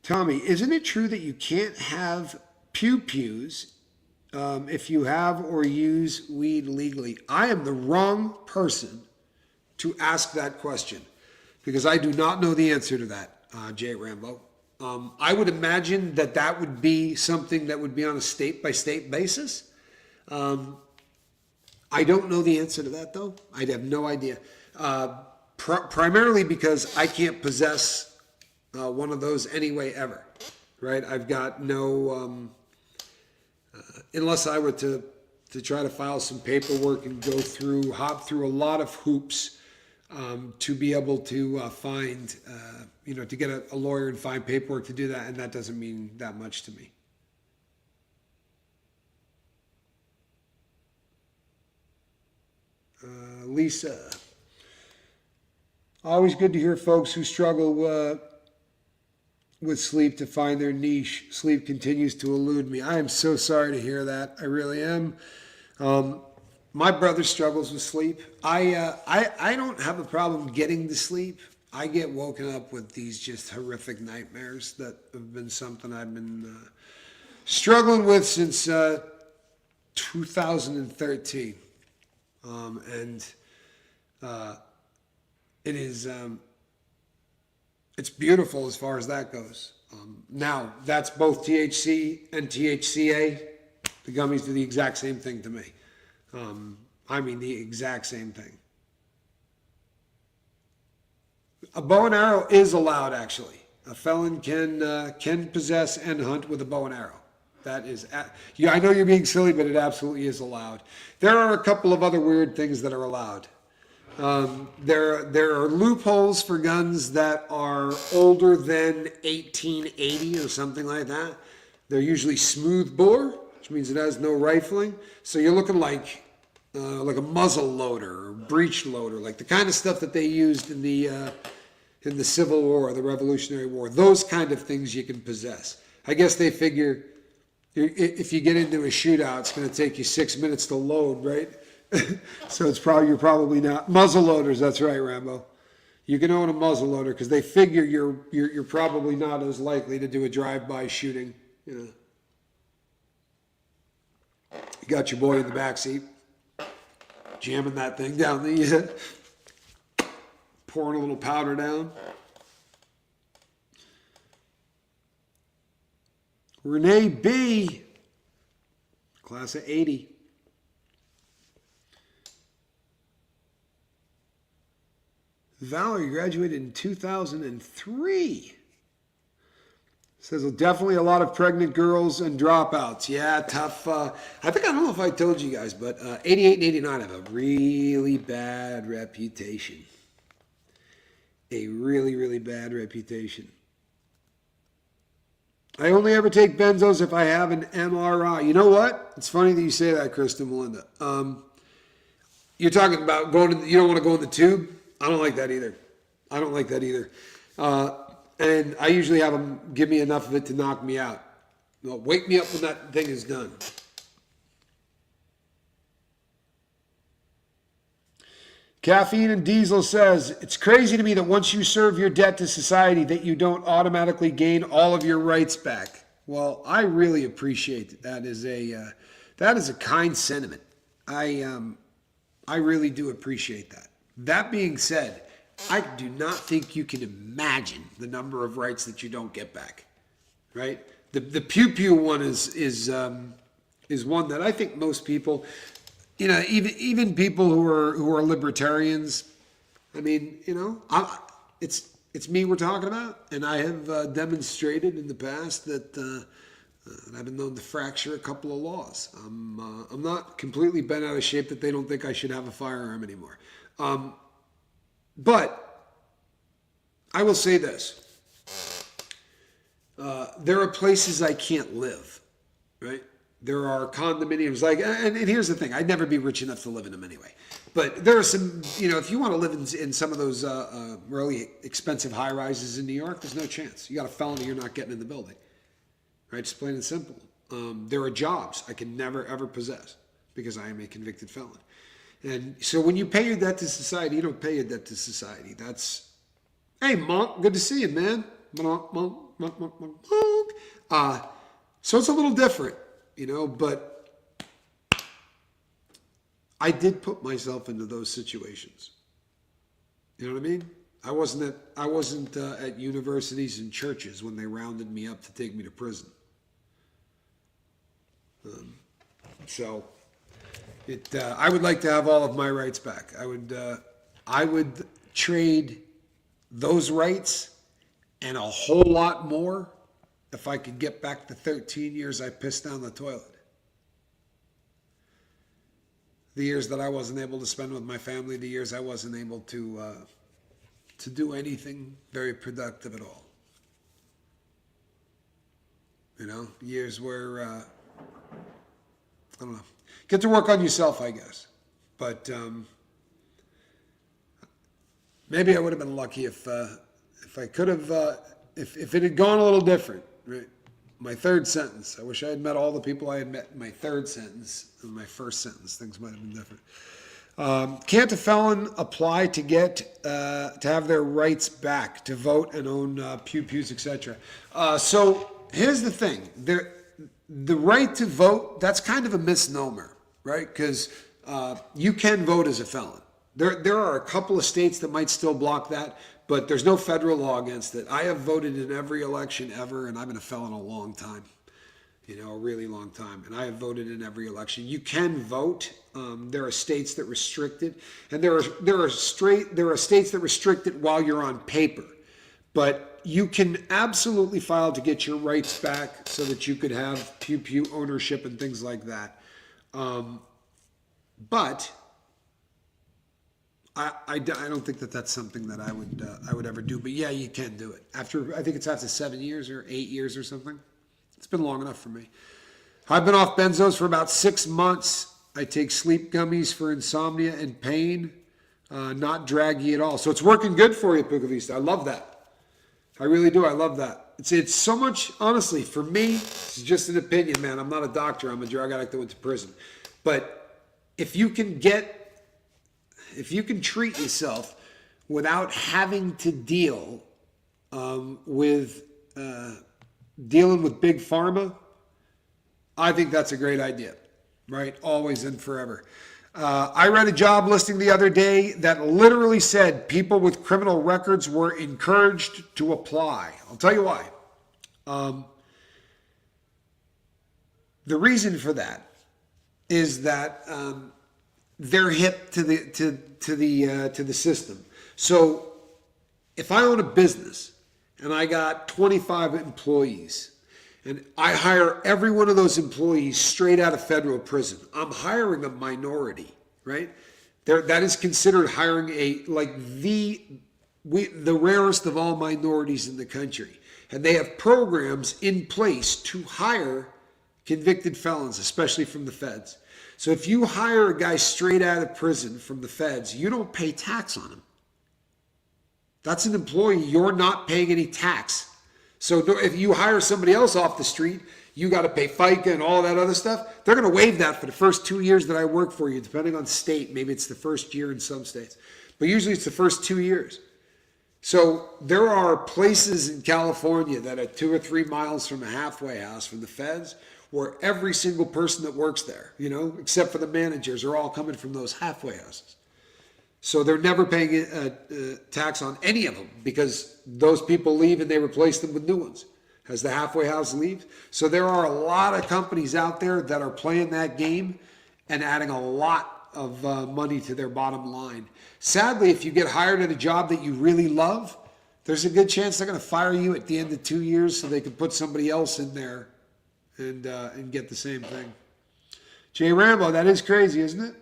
[SPEAKER 1] Tommy, isn't it true that you can't have pew-pews if you have or use weed legally? I am the wrong person to ask that question because I do not know the answer to that, Jay Rambo. I would imagine that would be something that would be on a state-by-state basis. I don't know the answer to that, though. I have no idea. Primarily because I can't possess one of those anyway ever, right? I've got no, unless I were to try to file some paperwork and hop through a lot of hoops to be able to find, to get a lawyer and find paperwork to do that, and that doesn't mean that much to me. Lisa, always good to hear folks who struggle with sleep to find their niche. Sleep continues to elude me. I am so sorry to hear that. I really am. My brother struggles with sleep. I don't have a problem getting to sleep. I get woken up with these just horrific nightmares that have been something I've been struggling with since 2013. It is, it's beautiful as far as that goes. Now, that's both THC and THCa. The gummies do the exact same thing to me. I mean, the exact same thing. A bow and arrow is allowed, actually. A felon can possess and hunt with a bow and arrow. That is, I know you're being silly, but it absolutely is allowed. There are a couple of other weird things that are allowed. There are loopholes for guns that are older than 1880 or something like that. They're usually smooth bore, which means it has no rifling. So you're looking like a muzzle loader or breech loader, like the kind of stuff that they used in the Civil War, the Revolutionary War. Those kind of things you can possess. I guess they figure if you get into a shootout, it's going to take you 6 minutes to load, right? So you're probably not muzzle loaders. That's right, Rambo. You can own a muzzle loader because they figure you're probably not as likely to do a drive-by shooting. You got your boy in the back seat, jamming that thing down pouring a little powder down. Renee B, class of 80. Valerie graduated in 2003. Says definitely a lot of pregnant girls and dropouts. Yeah, tough. I don't know if I told you guys, but 88 and 89 have a really bad reputation. A really, really bad reputation. I only ever take benzos if I have an MRI. You know what? It's funny that you say that, Krista Melinda. You're talking about you don't want to go in the tube? I don't like that either. And I usually have them give me enough of it to knock me out. Wake me up when that thing is done. Caffeine and Diesel says, it's crazy to me that once you serve your debt to society that you don't automatically gain all of your rights back. Well, I really appreciate that. That is a kind sentiment. I really do appreciate that. That being said, I do not think you can imagine the number of rights that you don't get back, right? The pew pew one is one that I think most people, you know, even people who are libertarians. I mean, you know, it's me we're talking about, and I have demonstrated in the past that I've been known to fracture a couple of laws. I'm not completely bent out of shape that they don't think I should have a firearm anymore. But I will say this. There are places I can't live, right? There are condominiums and here's the thing, I'd never be rich enough to live in them anyway. But there are some, you know, if you want to live in some of those really expensive high rises in New York, there's no chance. You got a felony, you're not getting in the building, right? Just plain and simple. There are jobs I can never ever possess because I am a convicted felon. And so when you pay your debt to society, you don't pay your debt to society. That's, hey, Monk, good to see you, man. Monk. So it's a little different, you know, but I did put myself into those situations. You know what I mean? I wasn't at universities and churches when they rounded me up to take me to prison. I would like to have all of my rights back. I would trade those rights and a whole lot more if I could get back the 13 years I pissed down the toilet. The years that I wasn't able to spend with my family, the years I wasn't able to do anything very productive at all. You know, years where, I don't know, get to work on yourself, I guess. But maybe I would have been lucky if I could have, if it had gone a little different, right? My third sentence. I wish I had met all the people I had met in my third sentence. In my first sentence, things might have been different. Can't a felon apply to get to have their rights back, to vote and own pew-pews, etc.? So here's the thing: the right to vote, that's kind of a misnomer, right? Because you can vote as a felon. There are a couple of states that might still block that, but there's no federal law against it. I have voted in every election ever, and I've been a felon a long time, you know, a really long time. And I have voted in every election. You can vote. There are states that restrict it, and there are states that restrict it while you're on paper. But you can absolutely file to get your rights back so that you could have pew-pew ownership and things like that. But I don't think that that's something that I would ever do. But yeah, you can do it. I think it's after 7 years or 8 years or something. It's been long enough for me. I've been off benzos for about 6 months. I take sleep gummies for insomnia and pain. Not draggy at all. So it's working good for you, Puka Vista. I love that. I really do. I love that. It's so much, honestly, for me, it's just an opinion, man. I'm not a doctor. I'm a drug addict that went to prison. But if you can treat yourself without having to deal with dealing with big pharma, I think that's a great idea, right? Always and forever. I read a job listing the other day that literally said people with criminal records were encouraged to apply. I'll tell you why. The reason for that is that they're hip to the system. So if I own a business and I got 25 employees and I hire every one of those employees straight out of federal prison, I'm hiring a minority, right? That is considered hiring the rarest of all minorities in the country. And they have programs in place to hire convicted felons, especially from the feds. So if you hire a guy straight out of prison from the feds, you don't pay tax on him. That's an employee. You're not paying any tax. So if you hire somebody else off the street, you got to pay FICA and all that other stuff. They're going to waive that for the first 2 years that I work for you, depending on state. Maybe it's the first year in some states, but usually it's the first 2 years. So there are places in California that are 2 or 3 miles from a halfway house from the feds, where every single person that works there, except for the managers, are all coming from those halfway houses. So they're never paying tax on any of them, because those people leave and they replace them with new ones as the halfway house leaves. So there are a lot of companies out there that are playing that game and adding a lot of money to their bottom line. Sadly, if you get hired at a job that you really love, there's a good chance they're going to fire you at the end of 2 years so they can put somebody else in there and get the same thing. Jay Rambo, that is crazy, isn't it?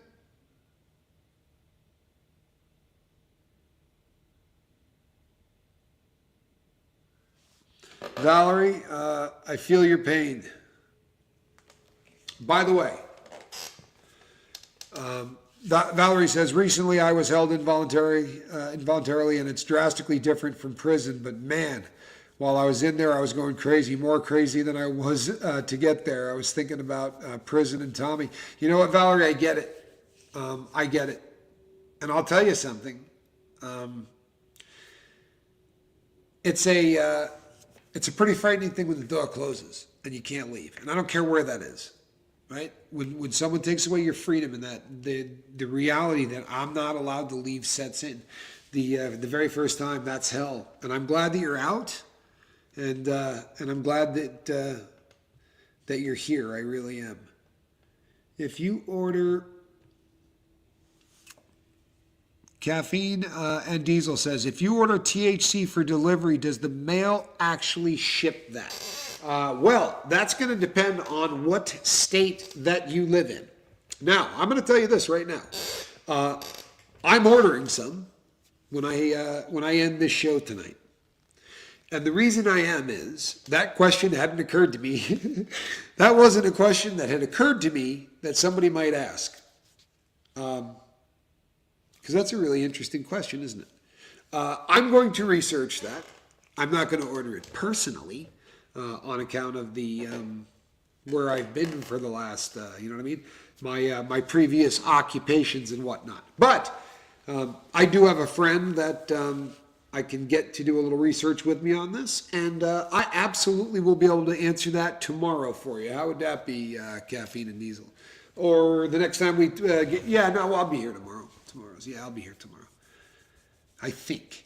[SPEAKER 1] Valerie, I feel your pain. By the way, Valerie says, recently I was held involuntarily, and it's drastically different from prison, but man, while I was in there, I was going crazy, more crazy than I was to get there. I was thinking about prison and Tommy. You know what, Valerie, I get it. I get it. And I'll tell you something. It's a pretty frightening thing when the door closes and you can't leave. And I don't care where that is, right? When someone takes away your freedom and that the reality that I'm not allowed to leave sets in, the very first time, that's hell. And I'm glad that you're out, and I'm glad that you're here. I really am. If you order Caffeine and Diesel says, if you order THC for delivery, does the mail actually ship that? Well, that's going to depend on what state that you live in. Now, I'm going to tell you this right now. I'm ordering some when I end this show tonight. And the reason I am is that question hadn't occurred to me. That wasn't a question that had occurred to me that somebody might ask. Because that's a really interesting question, isn't it? I'm going to research that. I'm not going to order it personally on account of the where I've been for the last, you know what I mean? My previous occupations and whatnot. But I do have a friend that I can get to do a little research with me on this, and I absolutely will be able to answer that tomorrow for you. How would that be, Caffeine and Diesel? Or the next time we get, I'll be here tomorrow. Yeah, I'll be here tomorrow. I think.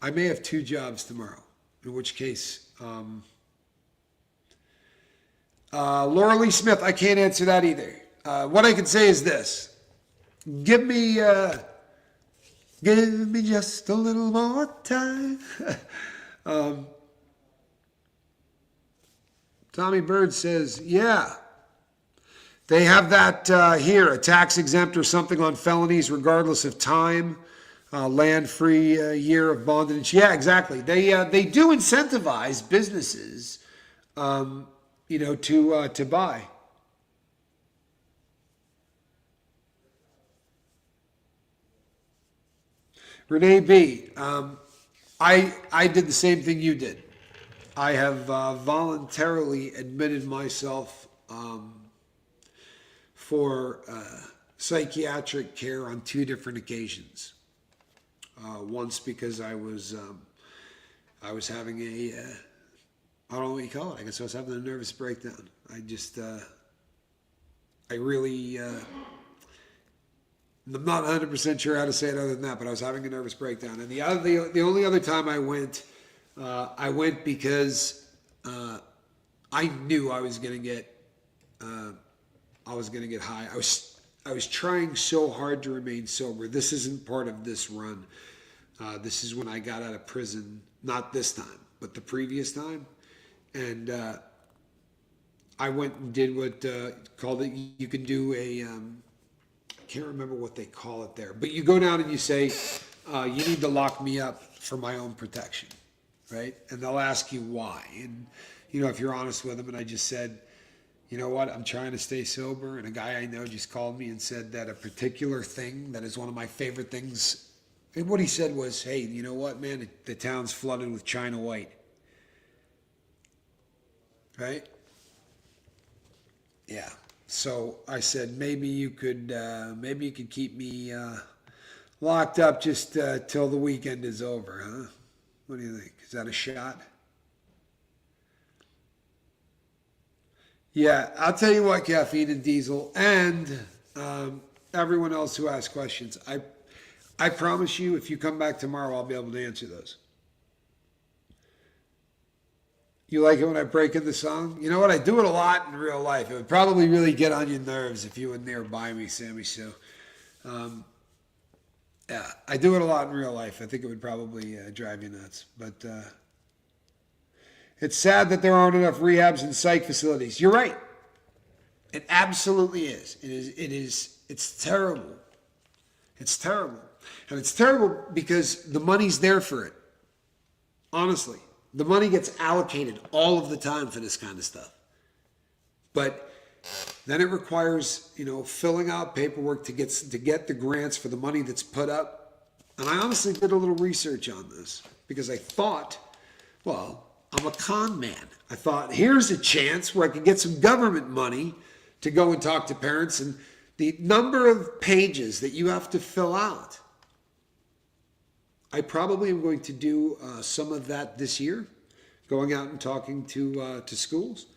[SPEAKER 1] I may have 2 jobs tomorrow, in which case, Laura Lee Smith, I can't answer that either. What I can say is this. Give me just a little more time. Tommy Bird says, yeah. They have that here, a tax exempt or something on felonies regardless of time, land-free year of bondage. Yeah, exactly. They do incentivize businesses, to buy. Renee B, I did the same thing you did. I have voluntarily admitted myself for psychiatric care on 2 different occasions. Once because I was having I don't know what you call it. I guess I was having a nervous breakdown. I'm not 100% sure how to say it other than that, but I was having a nervous breakdown. And the only other time I went because I knew I was going to get high. I was trying so hard to remain sober. This isn't part of this run. This is when I got out of prison, not this time, but the previous time. And I went and did what called it, you can do I can't remember what they call it there, but you go down and you say, you need to lock me up for my own protection, right? And they'll ask you why. And, if you're honest with them, and I just said, you know what, I'm trying to stay sober. And a guy I know just called me and said that a particular thing that is one of my favorite things And what he said was, hey, you know what, man? The town's flooded with China white. Right? Yeah. So I said, maybe you could keep me locked up just till the weekend is over, huh? What do you think? Is that a shot? Yeah, I'll tell you what, Caffeine and Diesel, and everyone else who asks questions. I promise you, if you come back tomorrow, I'll be able to answer those. You like it when I break in the song? You know what? I do it a lot in real life. It would probably really get on your nerves if you were nearby me, Sammy. So, yeah, I do it a lot in real life. I think it would probably drive you nuts. But it's sad that there aren't enough rehabs and psych facilities. You're right. It absolutely is. It is. It is. It's terrible. It's terrible. And it's terrible because the money's there for it. Honestly. The money gets allocated all of the time for this kind of stuff. But then it requires, filling out paperwork to get the grants for the money that's put up. And I honestly did a little research on this because I thought, well, I'm a con man. I thought, here's a chance where I can get some government money to go and talk to parents. And the number of pages that you have to fill out, I probably am going to do some of that this year, going out and talking to schools.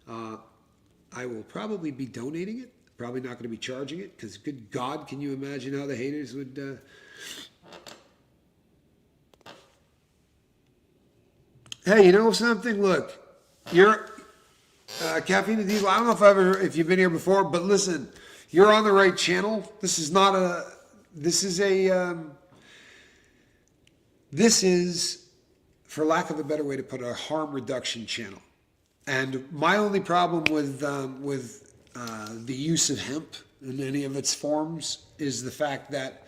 [SPEAKER 1] I will probably be donating it. Probably not going to be charging it because, good God, can you imagine how the haters would... Hey, you know something? Look, you're Caffeine and Diesel. I don't know if you've been here before, but listen, you're on the right channel. This is, for lack of a better way to put it, a harm reduction channel. And my only problem with the use of hemp in any of its forms is the fact that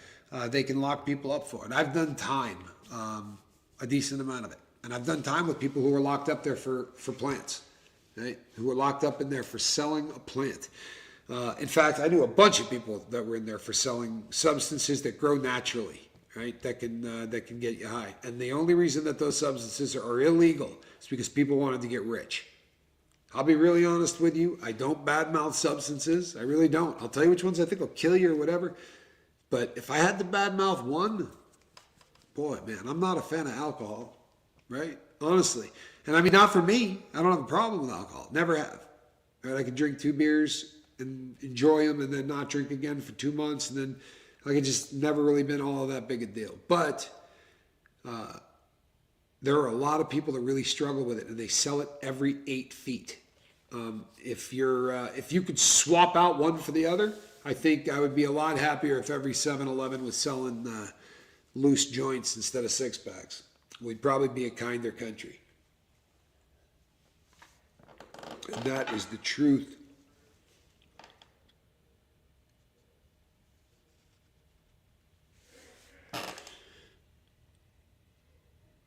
[SPEAKER 1] they can lock people up for it. I've done time, a decent amount of it. And I've done time with people who were locked up there for plants, right? Who were locked up in there for selling a plant. In fact, I knew a bunch of people that were in there for selling substances that grow naturally, right? That can get you high. And the only reason that those substances are illegal is because people wanted to get rich. I'll be really honest with you. I don't badmouth substances. I really don't. I'll tell you which ones I think will kill you or whatever. But if I had to badmouth one, boy, man, I'm not a fan of alcohol, right? Honestly. And I mean, not for me. I don't have a problem with alcohol. Never have. Right? I can drink 2 beers and enjoy them and then not drink again for 2 months. And then like it just never really been all that big a deal. But there are a lot of people that really struggle with it, and they sell it every 8 feet. If you could swap out one for the other, I think I would be a lot happier if every 7-Eleven was selling loose joints instead of 6-packs. We'd probably be a kinder country. And that is the truth.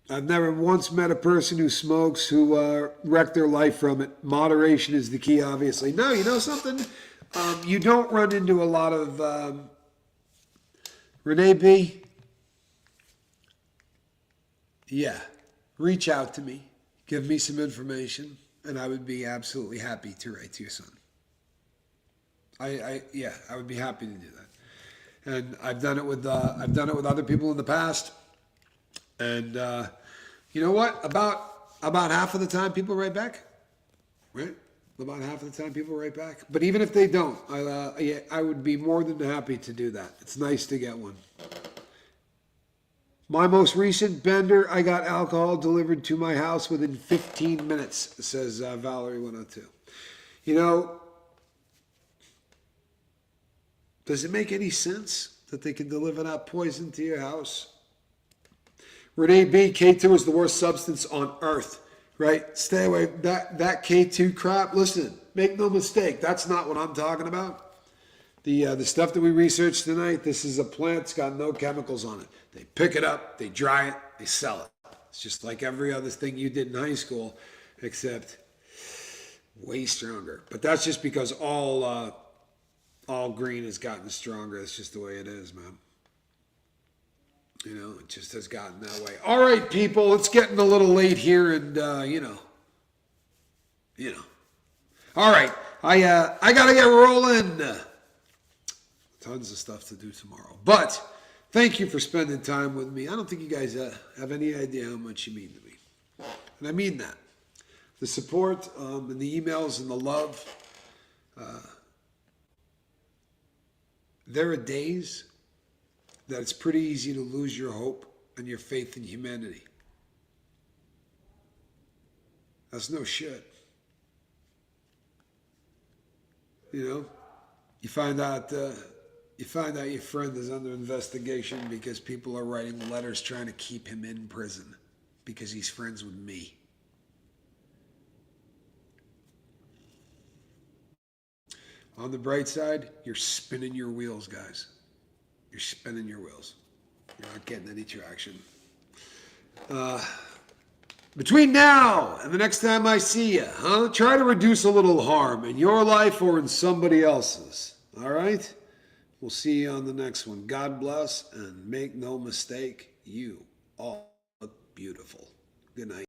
[SPEAKER 1] I've never once met a person who smokes who wrecked their life from it. Moderation is the key, obviously. No, you know something? You don't run into a lot of... Renee B? Yeah. Reach out to me. Give me some information. And I would be absolutely happy to write to your son. I would be happy to do that. And I've done it with other people in the past. And you know what? About half of the time, people write back, right? About half of the time, people write back. But even if they don't, I would be more than happy to do that. It's nice to get one. My most recent bender, I got alcohol delivered to my house within 15 minutes, says Valerie 102. You know, does it make any sense that they can deliver that poison to your house? Renee B, K2 is the worst substance on earth, right? Stay away. That K2 crap, listen, make no mistake, that's not what I'm talking about. The stuff that we researched tonight, this is a plant that's got no chemicals on it. They pick it up, they dry it, they sell it. It's just like every other thing you did in high school, except way stronger. But that's just because all green has gotten stronger. It's just the way it is, man. You know, it just has gotten that way. All right, people, it's getting a little late here, and you know. All right, I gotta get rolling. Tons of stuff to do tomorrow, but thank you for spending time with me. I don't think you guys have any idea how much you mean to me, and I mean that. The support, and the emails and the love. There are days that it's pretty easy to lose your hope and your faith in humanity. That's no shit. You know, you find out your friend is under investigation because people are writing letters trying to keep him in prison because he's friends with me. On the bright side, you're spinning your wheels, guys. You're spinning your wheels. You're not getting any traction. Between now and the next time I see you, try to reduce a little harm in your life or in somebody else's. All right? We'll see you on the next one. God bless, and make no mistake, you all look beautiful. Good night.